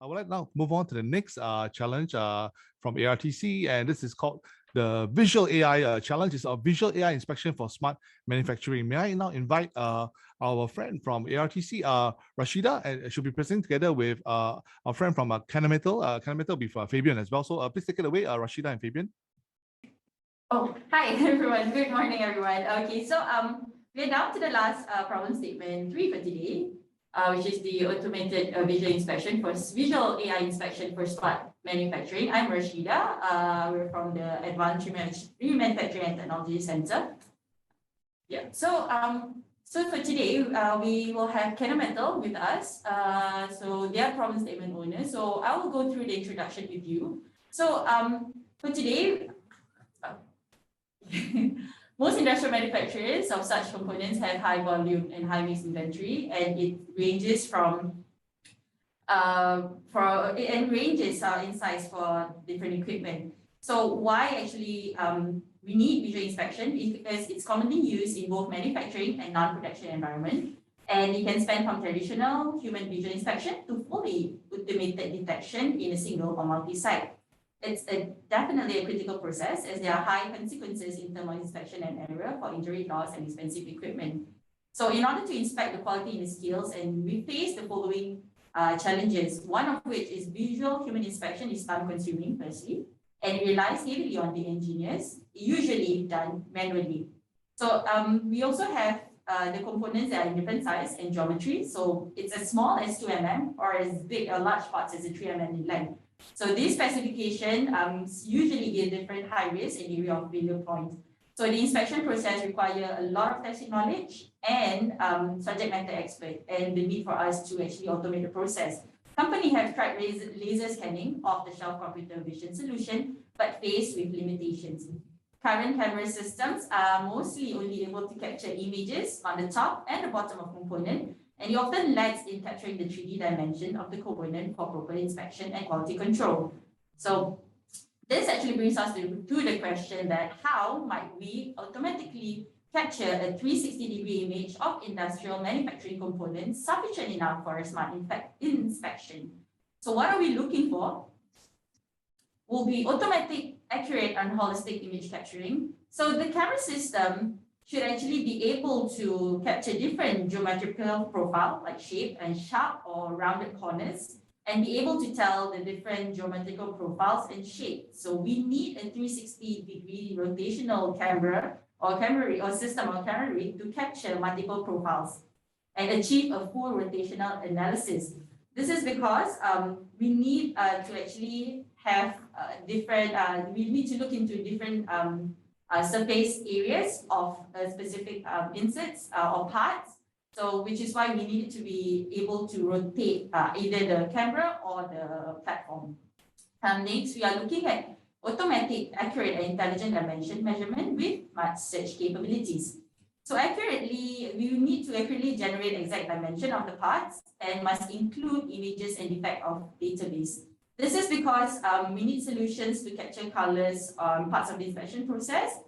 I would like now to move on to the next challenge from ARTC, and this is called the Visual AI Challenge. It's a Visual AI Inspection for Smart Manufacturing. May I now invite our friend from ARTC, Rashida, and she'll be presenting together with our friend from Canamatel, with Fabian as well. So please take it away, Rashida and Fabian. Oh, hi everyone. Good morning, everyone. Okay, so we're down to the last problem statement 3 for today, which is the automated visual inspection for visual AI inspection for smart manufacturing. I'm Rashida. We're from the Advanced Remanufacturing and Technology Center. Yeah. So for today, we will have Canamatel with us. So they are problem statement owners. So I will go through the introduction with you. So for today. Most industrial manufacturers of such components have high volume and high mix inventory, and it ranges from in size for different equipment. So why actually we need visual inspection is because it's commonly used in both manufacturing and non-production environment, and it can span from traditional human visual inspection to fully automated detection in a single or multi-site. It's definitely a critical process as there are high consequences in terms of inspection and error for injury, loss, and expensive equipment. So in order to inspect the quality in the skills, and we face the following challenges, one of which is visual human inspection is time consuming, firstly, and it relies heavily on the engineers, usually done manually. So we also have the components that are in different size and geometry. So it's as small as 2 mm or as big or large parts as a 3 mm in length. So this specification usually give different high risk and area of failure points. So the inspection process require a lot of testing knowledge and subject matter expert, and the need for us to actually automate the process. Company have tried laser scanning of the shelf computer vision solution, but faced with limitations. Current camera systems are mostly only able to capture images on the top and the bottom of component, and it often lags in capturing the 3D dimension of the component for proper inspection and quality control. So this actually brings us to the question that how might we automatically capture a 360-degree image of industrial manufacturing components sufficient enough for a smart inspection? So what are we looking for? Will be automatic, accurate, and holistic image capturing. So the camera system should actually be able to capture different geometrical profile, like shape and sharp or rounded corners, and be able to tell the different geometrical profiles and shapes. So we need a 360-degree rotational camera or system or camera rig to capture multiple profiles and achieve a full rotational analysis. This is because we need to actually have we need to look into different surface areas of specific inserts or parts. So which is why we need to be able to rotate either the camera or the platform. Next, we are looking at automatic, accurate, and intelligent dimension measurement with smart search capabilities. So we need to accurately generate exact dimension of the parts and must include images and defect of database. This is because we need solutions to capture colors on parts of the inspection process.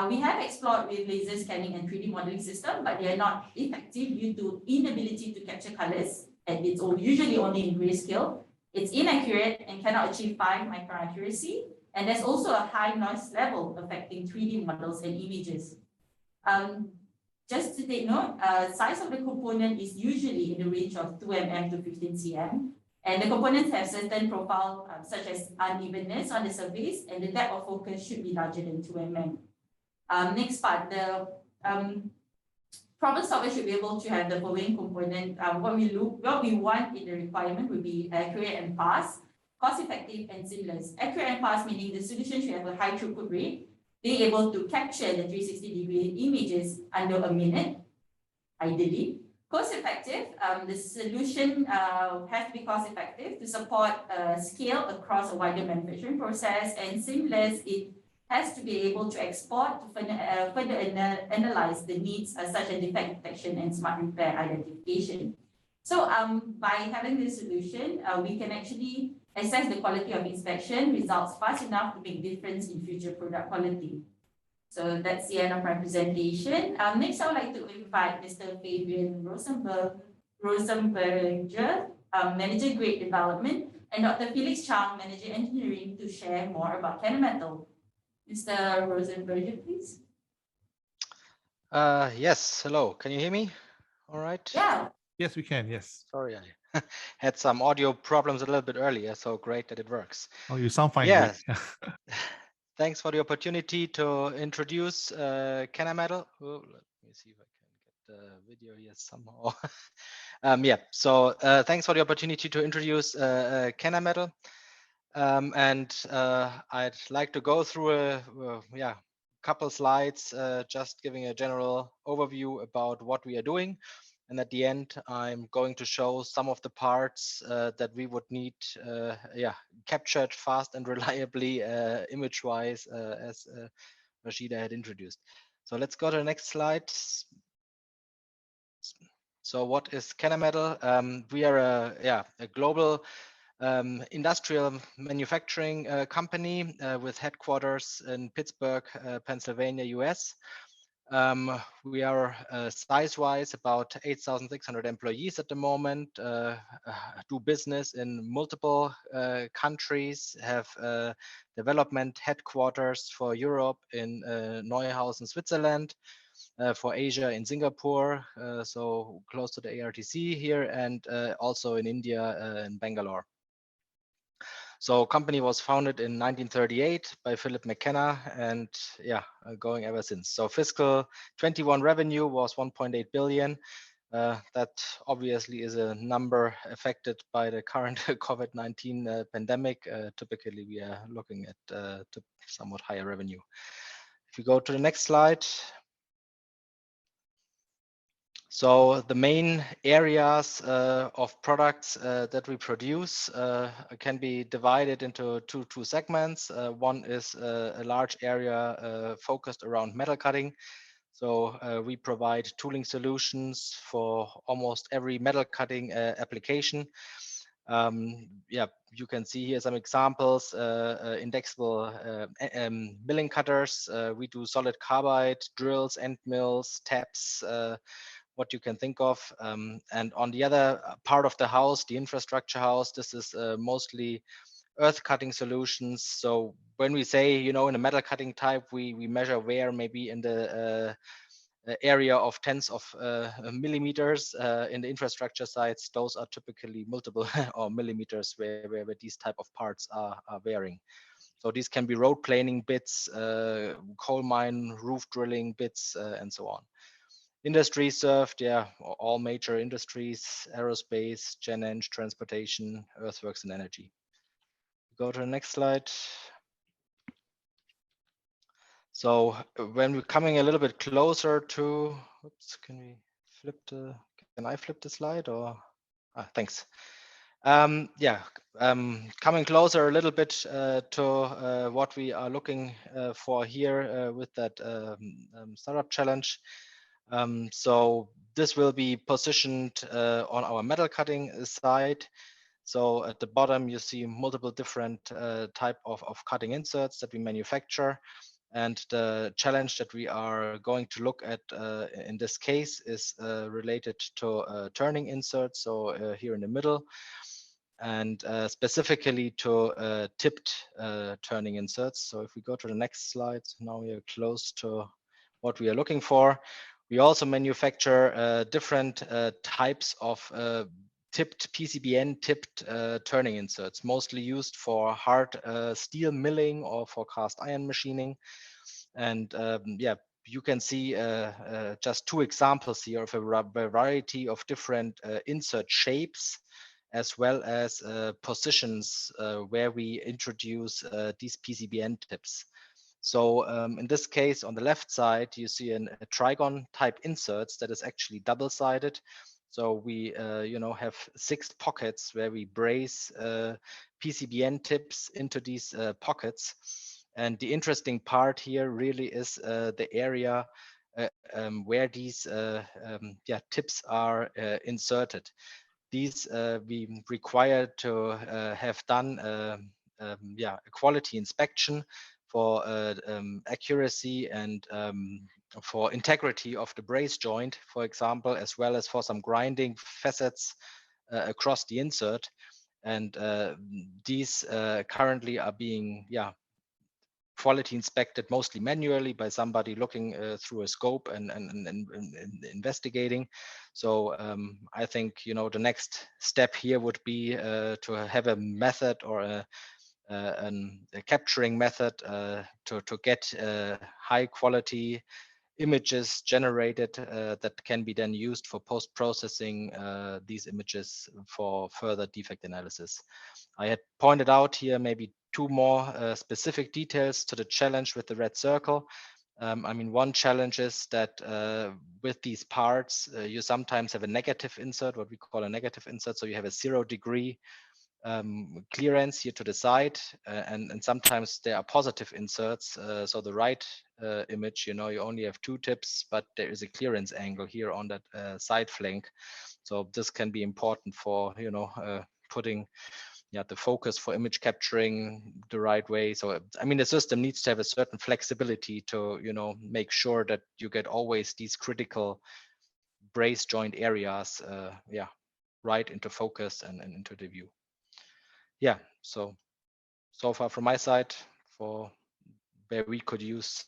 We have explored with laser scanning and 3D modeling system, but they are not effective due to inability to capture colors, and it's usually only in grayscale. It's inaccurate and cannot achieve 5 micron accuracy, and there's also a high noise level affecting 3D models and images. Just to take note, size of the component is usually in the range of 2 mm to 15 cm. And the components have certain profile such as unevenness on the surface, and the depth of focus should be larger than 2 mm. Next part, the problem solver should be able to have the following component. What we want in the requirement would be accurate and fast, cost-effective and seamless. Accurate and fast meaning the solution should have a high throughput rate, being able to capture the 360-degree images under a minute, ideally. Cost-effective, the solution has to be cost-effective to support scale across a wider manufacturing process, and seamless, it has to be able to export to further analyze the needs such as defect detection and smart repair identification. So by having this solution, we can actually assess the quality of inspection results fast enough to make difference in future product quality. So that's the end of my presentation. Next, I would like to invite Mr. Fabian Rosenberger, Manager Grade Development and Dr. Felix Chang, Manager Engineering, to share more about Kennametal. Mr. Rosenberger, please. Yes, hello. Can you hear me? All right. Yeah. Yes, we can. Yes. Sorry, I had some audio problems a little bit earlier, so great that it works. Oh, you sound fine. Yes. Thanks for the opportunity to introduce Kennametal. Oh, let me see if I can get the video here somehow. Yeah, so thanks for the opportunity to introduce Kennametal. And I'd like to go through a couple slides, just giving a general overview about what we are doing. And at the end, I'm going to show some of the parts that we would need, captured fast and reliably, image-wise, as Rashida had introduced. So let's go to the next slide. So what is Kennametal? We are a global industrial manufacturing company with headquarters in Pittsburgh, Pennsylvania, US. We are size-wise about 8,600 employees at the moment, do business in multiple countries, have development headquarters for Europe in Neuhausen, Switzerland, for Asia in Singapore, so close to the ARTC here, and also in India in Bangalore. So company was founded in 1938 by Philip McKenna, and going ever since. So fiscal 21 revenue was 1.8 billion. That obviously is a number affected by the current COVID-19 pandemic. Typically, we are looking at somewhat higher revenue. If you go to the next slide. So the main areas of products that we produce can be divided into two segments. One is a large area focused around metal cutting. So we provide tooling solutions for almost every metal cutting application. You can see here some examples, indexable milling cutters. We do solid carbide, drills, end mills, taps, what you can think of. And on the other part of the house, the infrastructure house, this is mostly earth cutting solutions. So when we say, in a metal cutting type, we measure wear maybe in the area of tens of millimeters. In the infrastructure sites, those are typically multiple or millimeters where these type of parts are varying. So these can be road planing bits, coal mine roof drilling bits, and so on. Industries served, all major industries: aerospace, gen eng, transportation, earthworks, and energy. Go to the next slide. So when we're coming a little bit closer to, oops, can I flip the slide, or? Thanks. Coming closer a little bit to what we are looking for here with that startup challenge. So this will be positioned on our metal cutting side. So at the bottom, you see multiple different type of cutting inserts that we manufacture. And the challenge that we are going to look at in this case is related to turning inserts, so here in the middle, and specifically to tipped turning inserts. So if we go to the next slide, now we are close to what we are looking for. We also manufacture different types of tipped PCBN tipped turning inserts, mostly used for hard steel milling or for cast iron machining. And you can see just two examples here of a variety of different insert shapes, as well as positions where we introduce these PCBN tips. So in this case, on the left side, you see a trigon type inserts that is actually double-sided. So we, have 6 pockets where we brace PCBN tips into these pockets. And the interesting part here really is the area where these tips are inserted. These we require to have done a quality inspection for accuracy and for integrity of the brace joint, for example, as well as for some grinding facets across the insert. and these currently are being quality inspected mostly manually by somebody looking through a scope and investigating. So I think the next step here would be to have a method or a capturing method to get high quality images generated that can be then used for post-processing these images for further defect analysis. I had pointed out here maybe two more specific details to the challenge with the red circle. I mean, one challenge is that with these parts, you sometimes have a negative insert, what we call a negative insert. So you have a 0 degree clearance here to the side, and sometimes there are positive inserts. So the right image, you only have 2 tips, but there is a clearance angle here on that side flank. So this can be important for putting the focus for image capturing the right way. So I mean, the system needs to have a certain flexibility to make sure that you get always these critical brace joint areas right into focus and into the view. Yeah, so far from my side for where we could use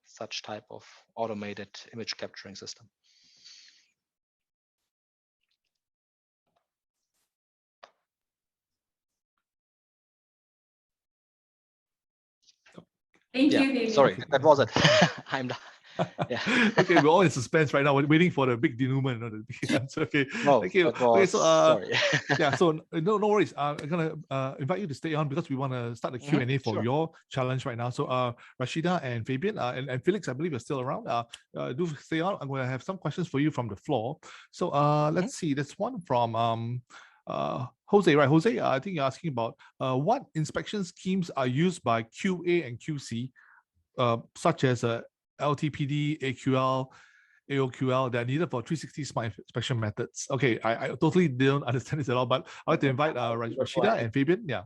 such type of automated image capturing system. Thank you, David. Sorry, that was it. I'm done. Yeah. Okay, we're all in suspense right now. We're waiting for the big denouement. The big answer. Okay. Oh, thank you. okay, so sorry. Yeah. So no worries. I'm gonna invite you to stay on because we want to start the Q&A for your challenge right now. So Rashida and Fabian and Felix, I believe you're still around. Do stay on. I'm gonna have some questions for you from the floor. So let's see. There's one from Jose, right? Jose, I think you're asking about what inspection schemes are used by QA and QC, such as LTPD, AQL, AOQL, that are needed for 360 smart inspection methods. Okay, I totally don't understand this at all, but I'd like to invite Rashida and Fabian, to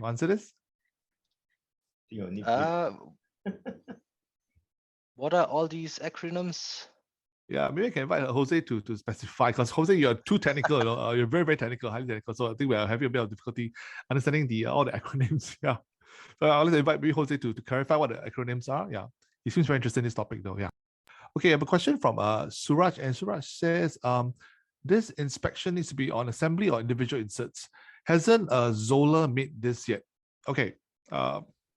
answer this. What are all these acronyms? Yeah, maybe I can invite Jose to specify, because Jose, you're too technical. You're very, very technical, highly technical. So I think we're having a bit of difficulty understanding all the acronyms. Yeah. So I'll invite maybe Jose to clarify what the acronyms are. Yeah. He seems very interested in this topic though. Yeah. Okay, I have a question from Suraj, and Suraj says, this inspection needs to be on assembly or individual inserts. Hasn't Zola made this yet? Okay.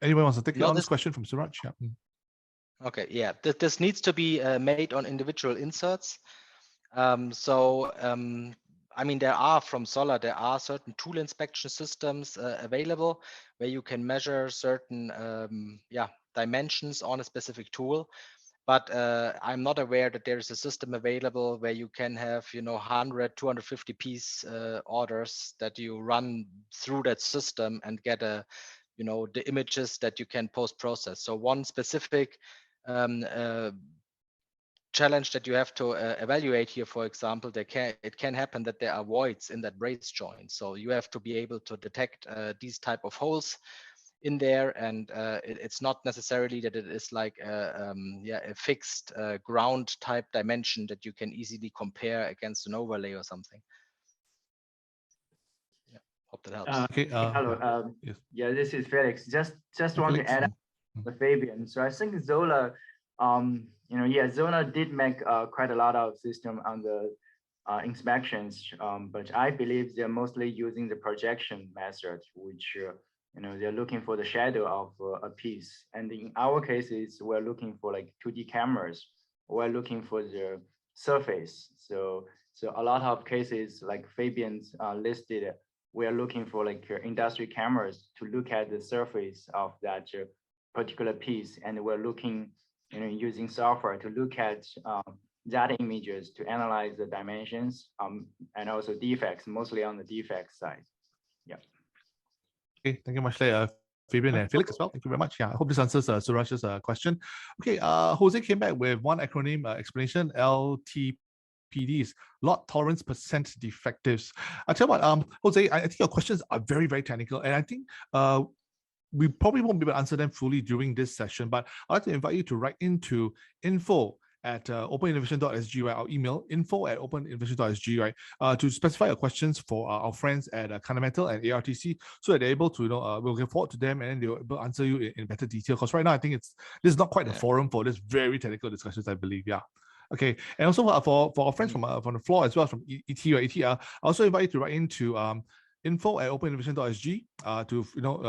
Anyone wants to take on this question from Suraj? Yeah. Okay, yeah, this needs to be made on individual inserts. I mean, there are from Zola, there are certain tool inspection systems available where you can measure certain dimensions on a specific tool. But I'm not aware that there is a system available where you can have 100, 250 piece orders that you run through that system and get the images that you can post-process. So one specific challenge that you have to evaluate here, for example, it can happen that there are voids in that brace joint. So you have to be able to detect these type of holes in there, and it's not necessarily that it is like a fixed ground type dimension that you can easily compare against an overlay or something. Yeah, hope that helps. Okay. Hello. Yes. Yeah, this is Felix. Just want to add with Fabian. So I think Zola, Zola did make quite a lot of system on the inspections, but I believe they're mostly using the projection method, which they're looking for the shadow of a piece. And in our cases, we're looking for like 2D cameras. We're looking for the surface. So a lot of cases like Fabian's listed, we're looking for like industry cameras to look at the surface of that particular piece. And we're looking, using software to look at that images to analyze the dimensions and also defects, mostly on the defect side. Yeah. Okay, thank you much, Fabian and Felix as well. Thank you very much. Yeah, I hope this answers Suraj's question. Okay, Jose came back with one acronym explanation, LTPDs, lot tolerance percent defectives. I tell you what, Jose, I think your questions are very, very technical, and I think we probably won't be able to answer them fully during this session, but I'd like to invite you to write into info at openinnovation.sg, right? Our email info@openinnovation.sg, right? To specify your questions for our friends at Fundamental and ARTC, so that they're able to, we'll get forward to them and then they'll be able to answer you in better detail. Because right now, I think this is not quite the forum for this very technical discussions, I believe. Yeah. Okay. And also for our friends from the floor as well, from ET or ATR, I also invite you to write into info@openinnovation.sg to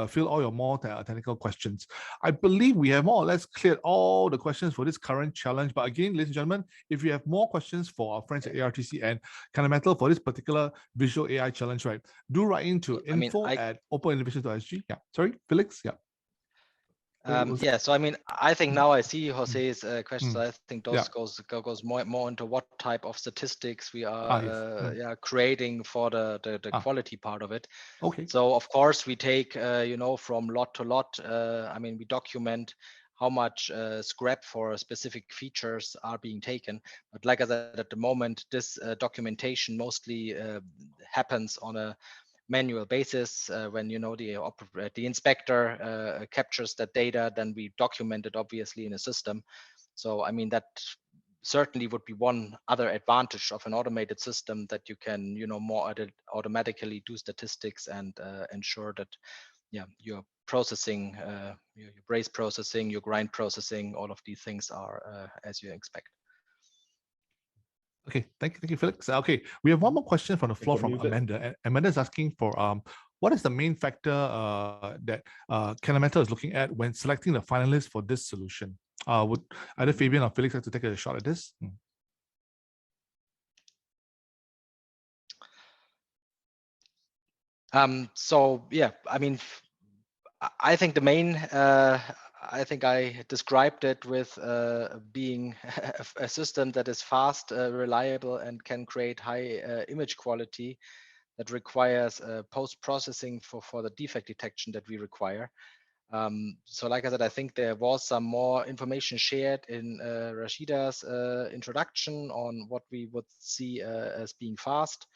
fill all your more technical questions. I believe we have more or less cleared all the questions for this current challenge. But again, ladies and gentlemen, if you have more questions for our friends at ARTC and Fundamental for this particular visual AI challenge, right, do write into info@openinnovation.sg. Yeah, sorry, Felix. Yeah. Yeah, so I mean, I think now I see Jose's questions. I think those goes more into what type of statistics we are creating for the quality part of it. Okay. So of course we take from lot to lot. I mean, we document how much scrap for specific features are being taken. But like I said, at the moment, this documentation mostly happens on a manual basis. When the inspector captures that data, then we document it obviously in a system. So I mean, that certainly would be one other advantage of an automated system, that you can more automatically do statistics and ensure that your processing, your brace processing, your grind processing, all of these things are as you expect. Okay, thank you, Felix. Okay, we have one more question from the floor from Amanda. And Amanda is asking for what is the main factor that Fundamental is looking at when selecting the finalists for this solution? Would either Fabian or Felix like to take a shot at this? So yeah, I mean, I think the main, I think I described it with being a system that is fast, reliable, and can create high image quality that requires post-processing for the defect detection that we require. So like I said, I think there was some more information shared in Rashida's introduction on what we would see as being fast.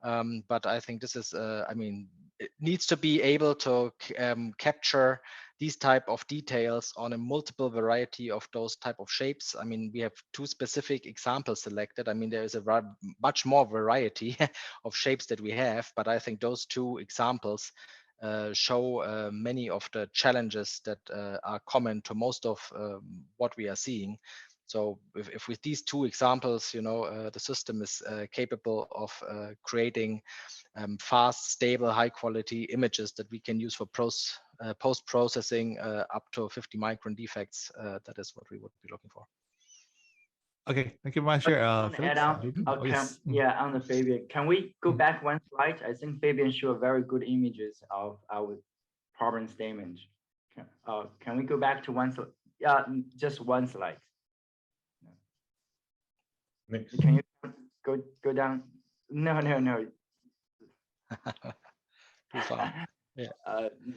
But I think this is, I mean, it needs to be able to capture these type of details on a multiple variety of those type of shapes. I mean, we have two specific examples selected. I mean, there is a much more variety of shapes that we have, but I think those two examples show many of the challenges that are common to most of what we are seeing. So if with these two examples, the system is capable of creating fast, stable, high quality images that we can use for post-processing up to 50 micron defects, that is what we would be looking for. Okay, thank you very much. Add on, yes. On the Fabian, can we go back one slide? I think Fabian showed very good images of our problem statement. Can we go back to one slide? Just one slide. Next. Can you go down? No. Too far. Yeah.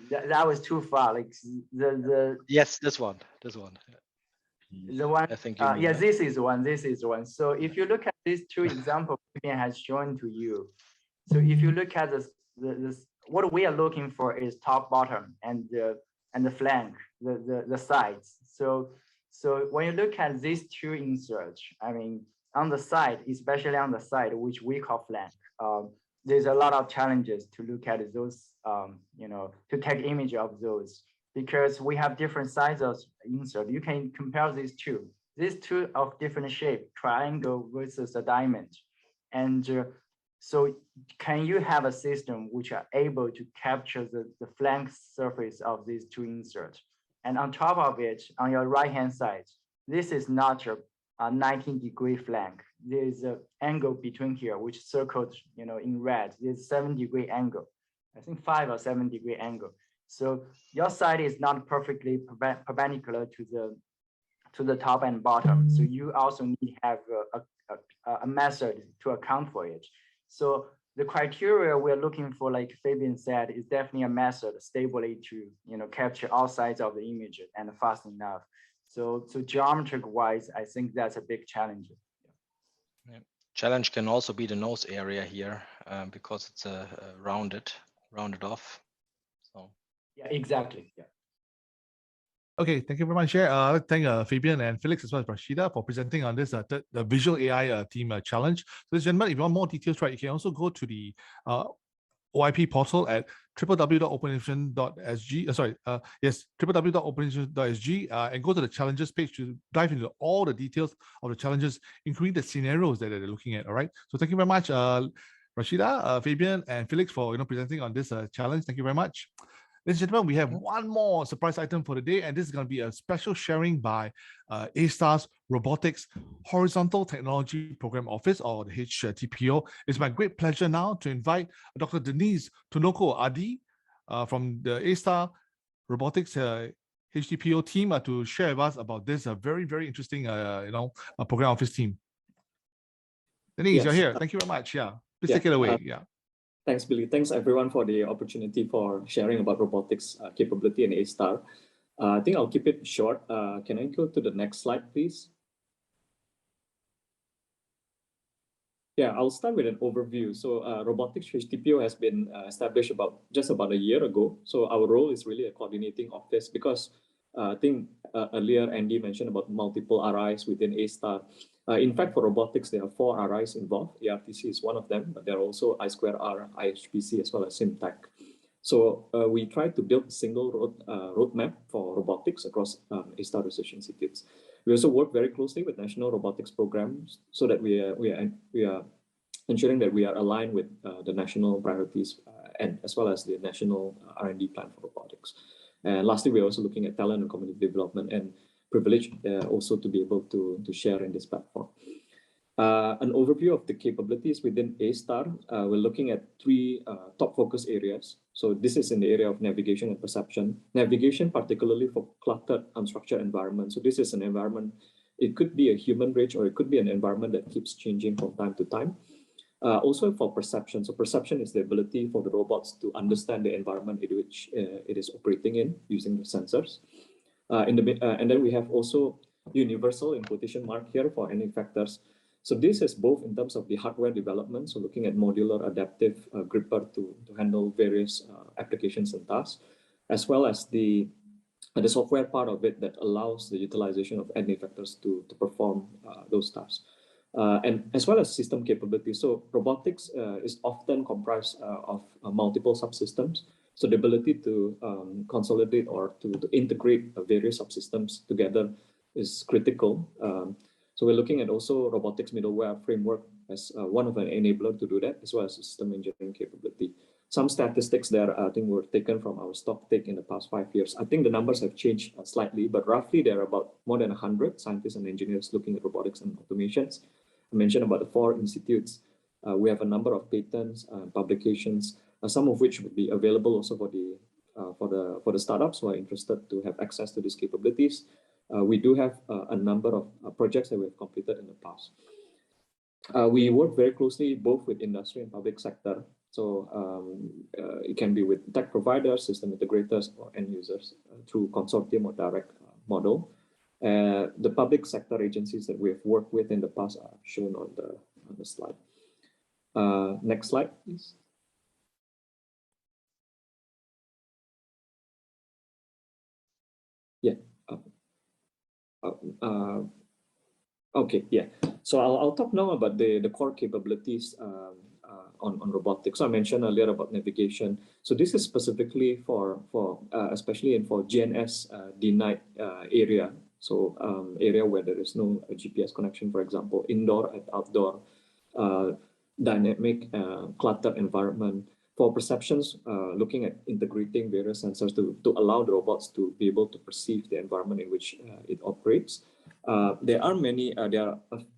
That was too far. Like the yes, this one. The one, I think yeah, this is one. So if you look at these two examples Fabian has shown to you, so if you look at this, what we are looking for is top, bottom, and the flank, the sides. So when you look at these two inserts, I mean, on the side, especially on the side, which we call flank, there's a lot of challenges to look at those, to take image of those, because we have different sizes of insert. You can compare these two of different shape, triangle versus a diamond. And so can you have a system which are able to capture the flank surface of these two inserts? And on top of it, on your right-hand side, this is not a 19-degree flank. There's an angle between here, which circled, in red. There's 7-degree angle. I think 5 or 7-degree angle. So your side is not perfectly perpendicular to the top and bottom. So you also need to have a method to account for it. So the criteria we're looking for, like Fabian said, is definitely a method stably to capture all sides of the image and fast enough. So geometric wise, I think that's a big challenge. Yeah. Challenge can also be the nose area here, because it's rounded off. So yeah, exactly. Yeah. Okay, thank you very much, Chair. I'd like to thank Fabian and Felix as well as Rashida for presenting on this the Visual AI team challenge. So, ladies and gentlemen, if you want more details, right, you can also go to the OIP portal at www.openinnovation.sg. www.openinnovation.sg, and go to the challenges page to dive into all the details of the challenges, including the scenarios that they're looking at. All right. So thank you very much, Rashida, Fabian, and Felix for presenting on this challenge. Thank you very much. Ladies and gentlemen, we have one more surprise item for the day, and this is going to be a special sharing by A*STAR's Robotics Horizontal Technology Program Office, or the HTPO. It's my great pleasure now to invite Dr. Denise Tunoko Adi from the A*STAR Robotics HTPO team to share with us about this very, very interesting program office team. Denise, Yes. you're here. Thank you very much. Yeah, please take it away. Thanks, Billy. Thanks, everyone, for the opportunity for sharing about robotics capability in A*STAR. I think I'll keep it short. Can I go to the next slide, please? Yeah, I'll start with an overview. So Robotics HTPO has been established just about a year ago. So our role is really a coordinating office because I think earlier Andy mentioned about multiple RIs within A*STAR. In fact, for robotics, there are 4 RIs involved. ARTC is one of them, but there are also I2R, IHPC, as well as SimTech. So we try to build a single roadmap for robotics across A*STAR research institutes. We also work very closely with national robotics programs so that we are ensuring that we are aligned with the national priorities and as well as the national R&D plan for robotics. And lastly, we're also looking at talent and community development, and privileged also to be able to share in this platform. An overview of the capabilities within A*STAR. We're looking at 3 top focus areas. So this is in the area of navigation and perception. Navigation, particularly for cluttered, unstructured environments. So this is an environment, it could be a human bridge, or it could be an environment that keeps changing from time to time. Also for perception. So perception is the ability for the robots to understand the environment in which it is operating in using the sensors. And then we have also universal in quotation mark here for any factors. So this is both in terms of the hardware development, so looking at modular adaptive gripper to handle various applications and tasks, as well as the software part of it that allows the utilization of any factors to perform those tasks. And as well as system capability. So robotics is often comprised of multiple subsystems. So the ability to consolidate or to integrate various subsystems together is critical. So we're looking at also robotics middleware framework as one of an enabler to do that, as well as system engineering capability. Some statistics there, I think, were taken from our stock take in the past 5 years. I think the numbers have changed slightly, but roughly there are about more than 100 scientists and engineers looking at robotics and automations. I mentioned about the 4 institutes. We have a number of patents, publications, some of which would be available also for the startups who are interested to have access to these capabilities. We do have a number of projects that we have completed in the past. We work very closely both with industry and public sector. So it can be with tech providers, system integrators, or end users through consortium or direct model. The public sector agencies that we have worked with in the past are shown on the slide. Next slide, please. Yeah. Okay, yeah. So I'll talk now about the core capabilities on robotics. So I mentioned earlier about navigation. So this is specifically for especially for GNS denied area. So area where there is no GPS connection, for example, indoor and outdoor, dynamic cluttered environment. For perceptions, looking at integrating various sensors to allow the robots to be able to perceive the environment in which it operates. There are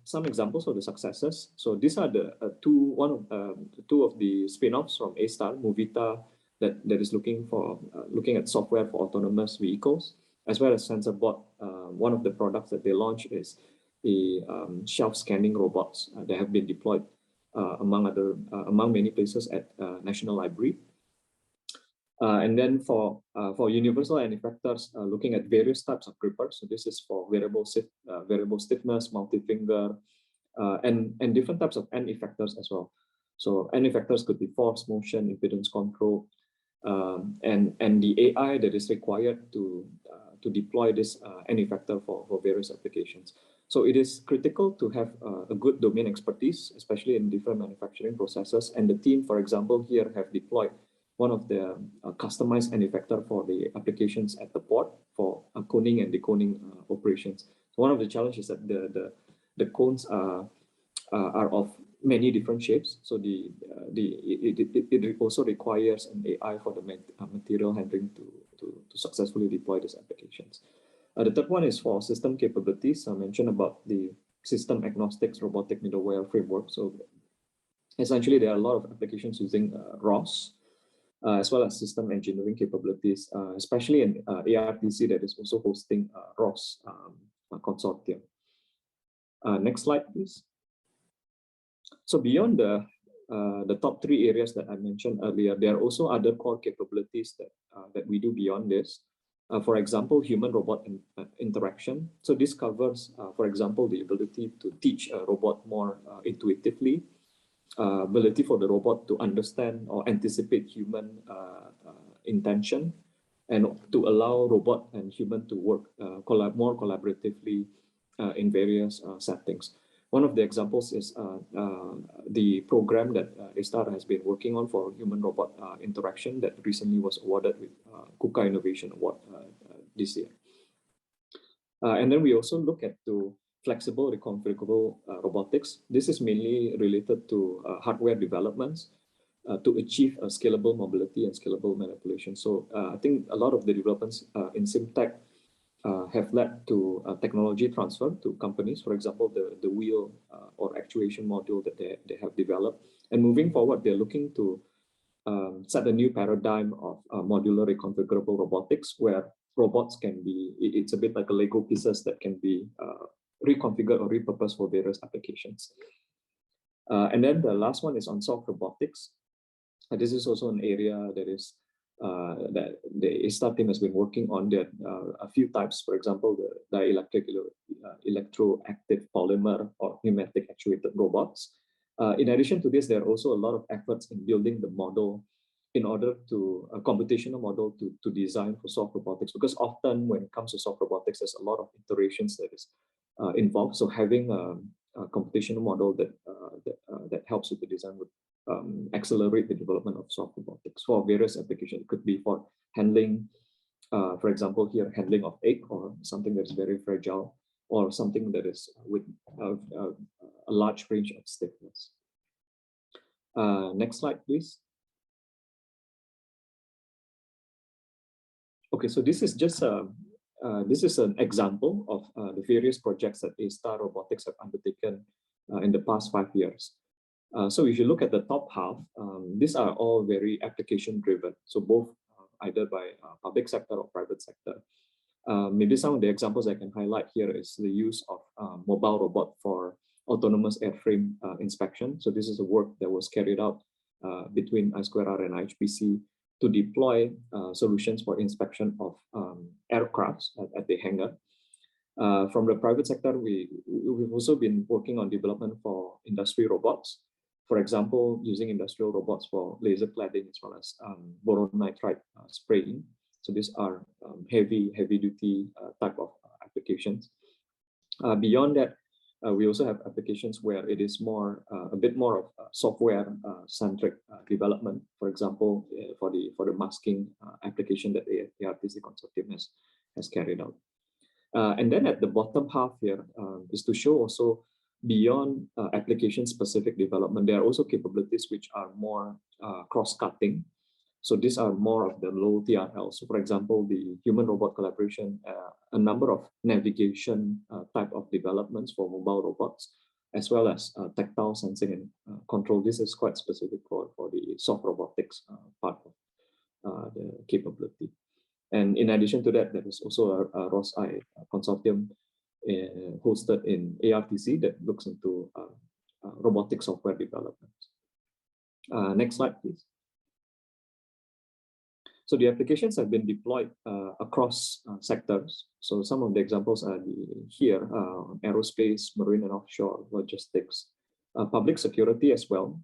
some examples of the successes. So these are the two of the spin-offs from A*STAR, Movita, that is looking at software for autonomous vehicles, as well as SensorBot. One of the products that they launched is the shelf scanning robots that have been deployed among many places at National Library. And then for universal end effectors, looking at various types of grippers. So this is for variable stiffness, multi-finger, and different types of end effectors as well. So end effectors could be force, motion, impedance control, and the AI that is required to to deploy this any factor for various applications. So it is critical to have a good domain expertise, especially in different manufacturing processes. And the team, for example, here have deployed one of the customized any factor for the applications at the port for coning and deconing operations. So one of the challenges is that the cones are of many different shapes. So it also requires an AI for the material handling to successfully deploy these applications. The third one is for system capabilities. I mentioned about the system agnostics robotic middleware framework. So essentially, there are a lot of applications using ROS, as well as system engineering capabilities, especially in ARTC that is also hosting ROS consortium. Next slide, please. So beyond the top three areas that I mentioned earlier, there are also other core capabilities that we do beyond this. For example, human-robot interaction. So this covers, for example, the ability to teach a robot more intuitively, ability for the robot to understand or anticipate human intention, and to allow robot and human to work more collaboratively in various settings. One of the examples is the program that A-STAR has been working on for human-robot interaction that recently was awarded with KUKA Innovation Award this year. And then we also look at flexible reconfigurable robotics. This is mainly related to hardware developments to achieve a scalable mobility and scalable manipulation. So I think a lot of the developments in SimTech have led to technology transfer to companies. For example, the wheel or actuation module that they have developed. And moving forward, they're looking to set a new paradigm of modular reconfigurable robotics, where robots can be, it's a bit like a Lego pieces that can be reconfigured or repurposed for various applications. And then the last one is on soft robotics. This is also an area that is that the A-STAR team has been working on. There a few types, for example, the dielectric electroactive polymer or pneumatic actuated robots. In addition to this, there are also a lot of efforts in building the model in order to a computational model to design for soft robotics, because often when it comes to soft robotics, there's a lot of iterations that is involved. So having a computational model that helps with the design would accelerate the development of soft robotics for various applications. It could be for handling, for example, here handling of egg or something that's very fragile, or something that is with a large range of stiffness. Next slide, please. Okay, so this is just this is an example of the various projects that A-STAR Robotics have undertaken in the past 5 years. So if you look at the top half, these are all very application driven. So both either by public sector or private sector. Maybe some of the examples I can highlight here is the use of mobile robot for autonomous airframe inspection. So this is a work that was carried out between I2R and IHPC to deploy solutions for inspection of aircrafts at the hangar. From the private sector, we've also been working on development for industry robots. For example, using industrial robots for laser cladding as well as boron nitride spraying. So these are heavy duty type of applications. Beyond that, we also have applications where it is more a bit more of software centric development. For example, for the masking application that the ARTC consortium has carried out. And then at the bottom half here is to show also beyond application specific development, there are also capabilities which are more cross-cutting. So these are more of the low TRL. So for example, the human-robot collaboration, a number of navigation type of developments for mobile robots, as well as tactile sensing and control. This is quite specific for the soft robotics part of the capability. And in addition to that, there is also a ROS-I consortium hosted in ARTC that looks into robotic software development. Next slide, please. So the applications have been deployed across sectors. So some of the examples are here, aerospace, marine and offshore, logistics, public security as well,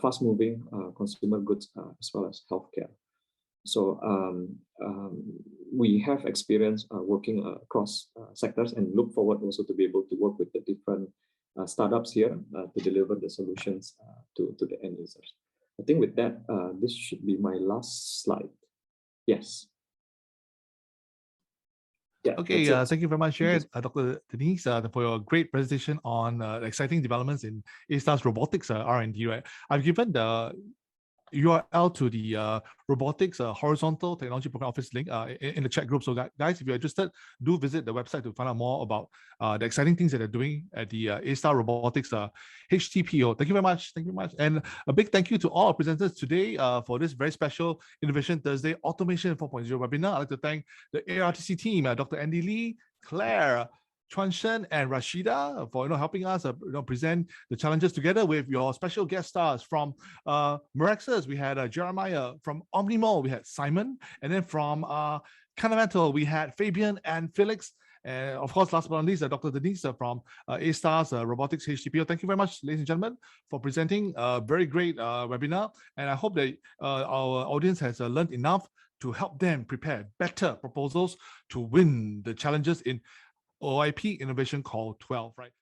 fast-moving consumer goods, as well as healthcare. So we have experience working across sectors, and look forward also to be able to work with the different startups here to deliver the solutions to the end users. I think with that, this should be my last slide. Yes. Yeah, okay, thank you very much, Dr. Denise, for your great presentation on exciting developments in A-Star's robotics R&D. Right, I've given the URL to the robotics horizontal technology program office link in the chat group. So guys, if you're interested, do visit the website to find out more about the exciting things that they're doing at the A-Star Robotics HTPO. Thank you very much. Thank you very much. And a big thank you to all our presenters today for this very special Innovation Thursday Automation 4.0 webinar. I'd like to thank the ARTC team, Dr. Andy Lee, Claire, Chuan Shen, and Rashida for helping us present the challenges together with your special guest stars from Meraxus. We had Jeremiah. From Omnimall, we had Simon, and then from Fundamental, we had Fabian and Felix. And of course, last but not least, Dr. Denise from A-Star's Robotics HTPO. Thank you very much, ladies and gentlemen, for presenting a very great webinar. And I hope that our audience has learned enough to help them prepare better proposals to win the challenges in OIP Innovation Call 12, right?